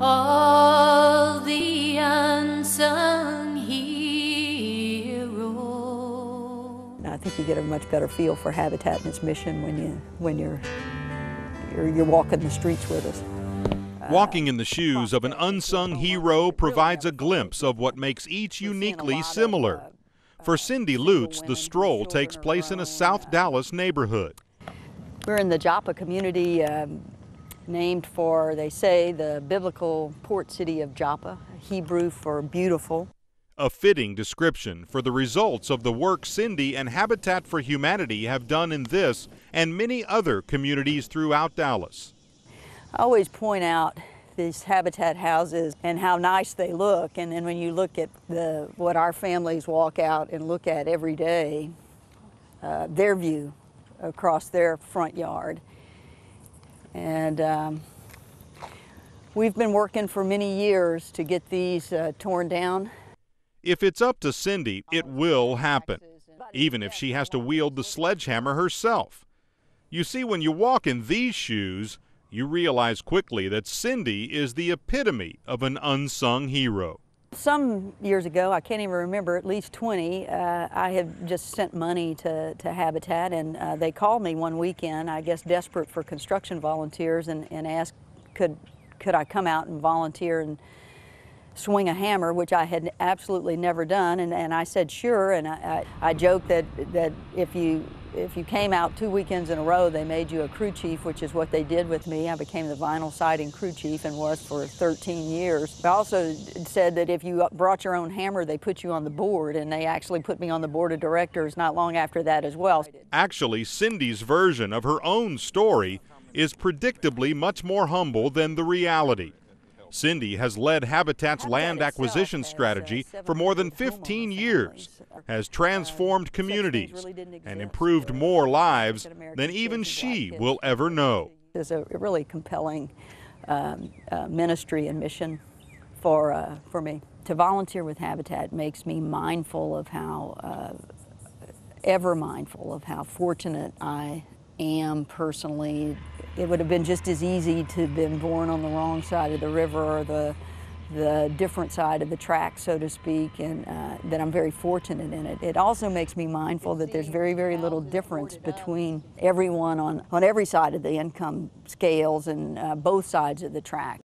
all the unsung heroes. I think you get a much better feel for Habitat and its mission when you're walking the streets with us. Walking in the shoes of an unsung hero provides a glimpse of what makes each uniquely similar. For Cindy Lutz, the stroll takes place in a South Dallas neighborhood. We're in the Joppa community, named for, they say, the biblical port city of Joppa, Hebrew for beautiful. A fitting description for the results of the work Cindy and Habitat for Humanity have done in this and many other communities throughout Dallas. I always point out these Habitat houses and how nice they look, and then when you look at what our families walk out and look at every day, their view across their front yard. And we've been working for many years to get these torn down. If it's up to Cindy, it will happen, even if she has to wield the sledgehammer herself. You see, when you walk in these shoes, you realize quickly that Cindy is the epitome of an unsung hero. Some years ago, I can't even remember, at least 20, I had just sent money to Habitat, and they called me one weekend, I guess desperate for construction volunteers, and asked could I come out and volunteer and swing a hammer, which I had absolutely never done, and I said sure, and I joked that if you came out 2 weekends in a row, they made you a crew chief, which is what they did with me. I became the vinyl siding crew chief and was for 13 years. I also said that if you brought your own hammer, they put you on the board, and they actually put me on the board of directors not long after that as well. Actually, Cindy's version of her own story is predictably much more humble than the reality. Cindy has led Habitat's land acquisition strategy for more than 15 years, has transformed communities, and improved more lives than even she will ever know. It's a really compelling ministry and mission for me. To volunteer with Habitat makes me mindful of how, ever mindful of how fortunate I am personally. It would have been just as easy to have been born on the wrong side of the river or the different side of the track, so to speak, and that I'm very fortunate in it. It also makes me mindful that there's very, very little difference between everyone on every side of the income scales and both sides of the track.